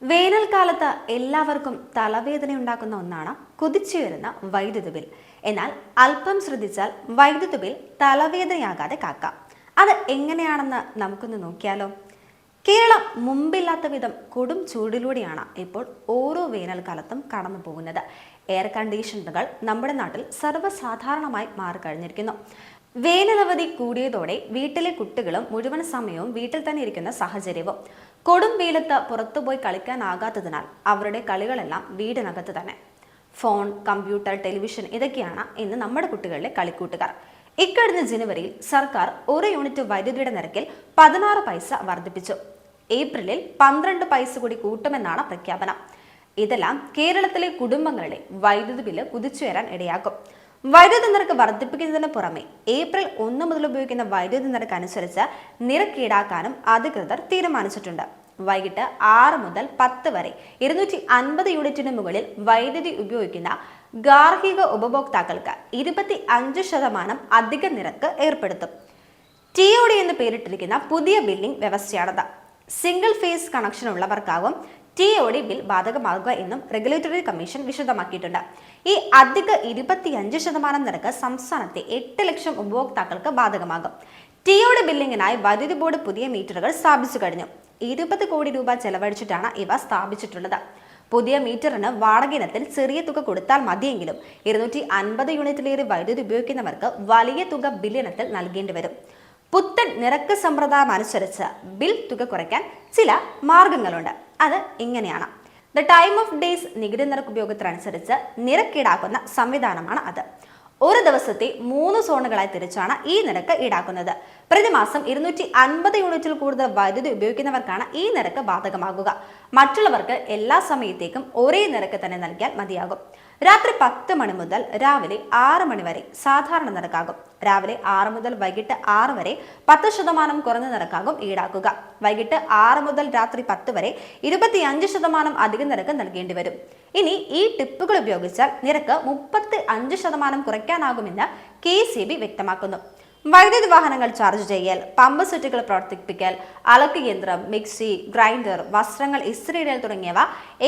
വേനൽക്കാലത്ത് എല്ലാവർക്കും തലവേദന ഉണ്ടാക്കുന്ന ഒന്നാണ് കുതിച്ചുയരുന്ന വൈദ്യുതി ബിൽ. എന്നാൽ അല്പം ശ്രദ്ധിച്ചാൽ വൈദ്യുതി ബിൽ തലവേദനയാകാതെ കാക്കാം. അത് എങ്ങനെയാണെന്ന് നമുക്കൊന്ന് നോക്കിയാലോ. കേരളം മുമ്പില്ലാത്ത വിധം കൊടും ചൂടിലൂടെയാണ് ഇപ്പോൾ ഓരോ വേനൽക്കാലത്തും കടന്നു പോകുന്നത്. എയർ കണ്ടീഷണറുകൾ നമ്മുടെ നാട്ടിൽ സർവ്വസാധാരണമായി മാറിക്കഴിഞ്ഞിരിക്കുന്നു. വേനലവധി കൂടിയതോടെ വീട്ടിലെ കുട്ടികളും മുഴുവൻ സമയവും വീട്ടിൽ തന്നെ ഇരിക്കുന്ന സാഹചര്യവും കൊടും വെയിലത്ത് പുറത്തുപോയി കളിക്കാനാകാത്തതിനാൽ അവരുടെ കളികളെല്ലാം വീടിനകത്ത് തന്നെ. ഫോൺ, കമ്പ്യൂട്ടർ, ടെലിവിഷൻ ഇതൊക്കെയാണ് ഇന്ന് നമ്മുടെ കുട്ടികളുടെ കളിക്കൂട്ടുകാർ. ഇക്കഴിഞ്ഞ ജനുവരിയിൽ സർക്കാർ ഒരു യൂണിറ്റ് വൈദ്യുതിയുടെ നിരക്കിൽ 16 പൈസ വർദ്ധിപ്പിച്ചു. ഏപ്രിലിൽ 12 പൈസ കൂടി കൂട്ടുമെന്നാണ് പ്രഖ്യാപനം. ഇതെല്ലാം കേരളത്തിലെ കുടുംബങ്ങളുടെ വൈദ്യുതി ബില്ല് കുതിച്ചുയരാൻ ഇടയാക്കും. വൈദ്യുതി നിരക്ക് വർദ്ധിപ്പിക്കുന്നതിന് പുറമെ ഏപ്രിൽ 1 മുതൽ ഉപയോഗിക്കുന്ന വൈദ്യുതി നിരക്ക് അനുസരിച്ച് നിരക്ക് ഈടാക്കാനും അധികൃതർ തീരുമാനിച്ചിട്ടുണ്ട്. വൈകിട്ട് 6 മുതൽ 10 വരെ 250 യൂണിറ്റിന് മുകളിൽ വൈദ്യുതി ഉപയോഗിക്കുന്ന ഗാർഹിക ഉപഭോക്താക്കൾക്ക് 25% അധിക നിരക്ക് ഏർപ്പെടുത്തും. TOD എന്ന് പേരിട്ടിരിക്കുന്ന പുതിയ ബില്ലിംഗ് വ്യവസ്ഥയാണത്. സിംഗിൾ ഫേസ് കണക്ഷൻ ഉള്ളവർക്കാവും TOD ബിൽ ബാധകമാകുക എന്നും റെഗുലേറ്ററി കമ്മീഷൻ വിശദമാക്കിയിട്ടുണ്ട്. ഈ അധിക 25% നിരക്ക് സംസ്ഥാനത്തെ 8 ലക്ഷം ഉപഭോക്താക്കൾക്ക് ബാധകമാകും. TOD ബില്ലിങ്ങിനായി വൈദ്യുതി ബോർഡ് പുതിയ മീറ്ററുകൾ സ്ഥാപിച്ചു കഴിഞ്ഞു. 20 കോടി രൂപ ചെലവഴിച്ചിട്ടാണ് ഇവ സ്ഥാപിച്ചിട്ടുള്ളത്. പുതിയ മീറ്ററിന് വാടക ഇനത്തിൽ ചെറിയ തുക കൊടുത്താൽ മതിയെങ്കിലും 250 യൂണിറ്റിലേറെ വൈദ്യുതി ഉപയോഗിക്കുന്നവർക്ക് വലിയ തുക ബില്ലിനത്തിൽ നൽകേണ്ടി വരും. പുത്തൻ നിരക്ക് സമ്പ്രദായം അനുസരിച്ച് ബിൽ തുക കുറയ്ക്കാൻ ചില മാർഗങ്ങളുണ്ട്. അത് ഇങ്ങനെയാണ്. ദ ടൈം ഓഫ് ഡേയ്സ് നികുതി നിരക്ക് ഉപയോഗത്തിനനുസരിച്ച് നിരക്ക് ഈടാക്കുന്ന സംവിധാനമാണ് അത്. ഒരു ദിവസത്തെ 3 സോണുകളായി തിരിച്ചാണ് ഈ നിരക്ക് ഈടാക്കുന്നത്. പ്രതിമാസം 250 യൂണിറ്റിൽ കൂടുതൽ വൈദ്യുതി ഉപയോഗിക്കുന്നവർക്കാണ് ഈ നിരക്ക് ബാധകമാകുക. മറ്റുള്ളവർക്ക് എല്ലാ സമയത്തേക്കും ഒരേ നിരക്ക് തന്നെ നൽകിയാൽ മതിയാകും. രാത്രി 10 മണി മുതൽ രാവിലെ 6 മണി വരെ സാധാരണ നിരക്കാകും. രാവിലെ 6 മുതൽ വൈകിട്ട് 6 വരെ 10% കുറഞ്ഞ നിരക്കാകും ഈടാക്കുക. വൈകിട്ട് 6 മുതൽ രാത്രി 10 വരെ 25% അധിക നിരക്ക് നൽകേണ്ടി വരും. ഇനി ഈ ടിപ്പുകൾ ഉപയോഗിച്ചാൽ നിരക്ക് 35% കുറയ്ക്കാനാകുമെന്ന് KCB വ്യക്തമാക്കുന്നു. വൈദ്യുതി വാഹനങ്ങൾ ചാർജ് ചെയ്യൽ, പമ്പ് സെറ്റുകൾ പ്രവർത്തിപ്പിക്കൽ, അലക്ക് യന്ത്രം, മിക്സി, ഗ്രൈൻഡർ, വസ്ത്രങ്ങൾ ഇസ്തിരിയിടൽ തുടങ്ങിയവ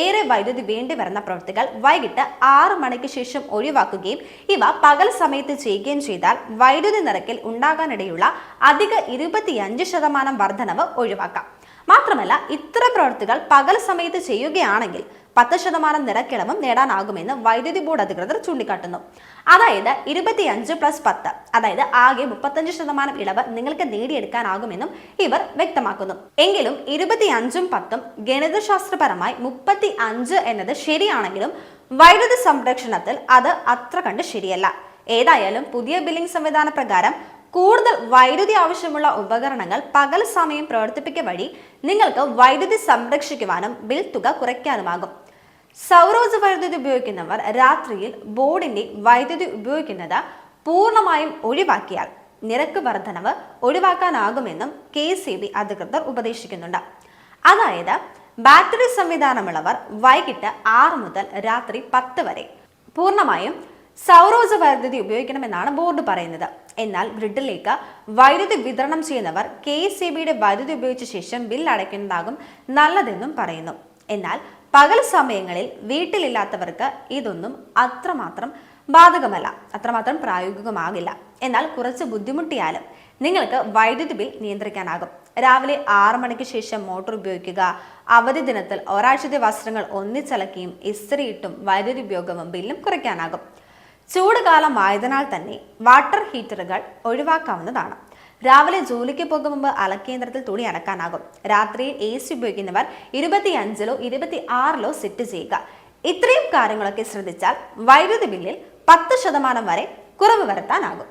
ഏറെ വൈദ്യുതി വേണ്ടി വരുന്ന പ്രവൃത്തികൾ വൈകിട്ട് 6 മണിക്ക് ശേഷം ഒഴിവാക്കുകയും ഇവ പകൽ സമയത്ത് ചെയ്യുകയും ചെയ്താൽ വൈദ്യുതി നിരക്കിൽ ഉണ്ടാകാനിടയുള്ള അധിക 25% വർധനവ് ഒഴിവാക്കാം. മാത്രമല്ല, ഇത്തരം പ്രവൃത്തികൾ പകൽ സമയത്ത് ചെയ്യുകയാണെങ്കിൽ 10% നിരക്കിളവും നേടാനാകുമെന്ന് വൈദ്യുതി ബോർഡ് അധികൃതർ ചൂണ്ടിക്കാട്ടുന്നു. അതായത് 25+10, അതായത് ആകെ 35% ഇളവ് നിങ്ങൾക്ക് നേടിയെടുക്കാനാകുമെന്നും ഇവർ വ്യക്തമാക്കുന്നു. എങ്കിലും 25ഉം 10ഉം ഗണിതശാസ്ത്രപരമായി 35 എന്നത് ശരിയാണെങ്കിലും വൈദ്യുതി സംരക്ഷണത്തിൽ അത് അത്ര കണ്ട് ശരിയല്ല. ഏതായാലും പുതിയ ബില്ലിംഗ് സംവിധാന പ്രകാരം കൂടുതൽ വൈദ്യുതി ആവശ്യമുള്ള ഉപകരണങ്ങൾ പകൽ സമയം പ്രവർത്തിപ്പിക്കുക വഴി നിങ്ങൾക്ക് വൈദ്യുതി സംരക്ഷിക്കുവാനും ബിൽ തുക കുറയ്ക്കാനുമാകും. സൗരോർജ്ജ വൈദ്യുതി ഉപയോഗിക്കുന്നവർ രാത്രിയിൽ ബോർഡിന്റെ വൈദ്യുതി ഉപയോഗിക്കുന്നത് പൂർണ്ണമായും ഒഴിവാക്കിയാൽ നിരക്ക് വർധനവ് ഒഴിവാക്കാനാകുമെന്നും KCB അധികൃതർ ഉപദേശിക്കുന്നുണ്ട്. അതായത് ബാറ്ററി സംവിധാനമുള്ളവർ വൈകിട്ട് 6 മുതൽ രാത്രി 10 വരെ പൂർണ്ണമായും സൗരോർജ്ജ വൈദ്യുതി ഉപയോഗിക്കണമെന്നാണ് ബോർഡ് പറയുന്നത്. എന്നാൽ ഗ്രിഡിലേക്ക് വൈദ്യുതി വിതരണം ചെയ്യുന്നവർ KCBയുടെ വൈദ്യുതി ഉപയോഗിച്ച ശേഷം ബിൽ അടയ്ക്കുന്നതാകും നല്ലതെന്നും പറയുന്നു. എന്നാൽ പകൽ സമയങ്ങളിൽ വീട്ടിലില്ലാത്തവർക്ക് ഇതൊന്നും അത്രമാത്രം ബാധകമല്ല, അത്രമാത്രം പ്രായോഗികമാകില്ല. എന്നാൽ കുറച്ച് ബുദ്ധിമുട്ടിയാലും നിങ്ങൾക്ക് വൈദ്യുതി ബിൽ നിയന്ത്രിക്കാനാകും. രാവിലെ 6 മണിക്ക് ശേഷം മോട്ടോർ ഉപയോഗിക്കുക, അവധി ദിനത്തിൽ ഒരാഴ്ചത്തെ വസ്ത്രങ്ങൾ ഒന്നിച്ചലക്കിയും ഇസ്തിരിയിട്ടും വൈദ്യുതി ഉപയോഗവും ബില്ലും കുറയ്ക്കാനാകും. ചൂടുകാലം ആയതിനാൽ തന്നെ വാട്ടർ ഹീറ്ററുകൾ ഒഴിവാക്കാവുന്നതാണ്. രാവിലെ ജോലിക്ക് പോകും മുമ്പ് അലക്കേന്ദ്രത്തിൽ തുണി അലക്കാനാകും. രാത്രിയിൽ AC ഉപയോഗിക്കുന്നവർ 25ലോ 26ലോ സെറ്റ് ചെയ്യുക. ഇത്രയും കാര്യങ്ങളൊക്കെ ശ്രദ്ധിച്ചാൽ വൈദ്യുതി ബില്ലിൽ 10% വരെ കുറവ് വരുത്താനാകും.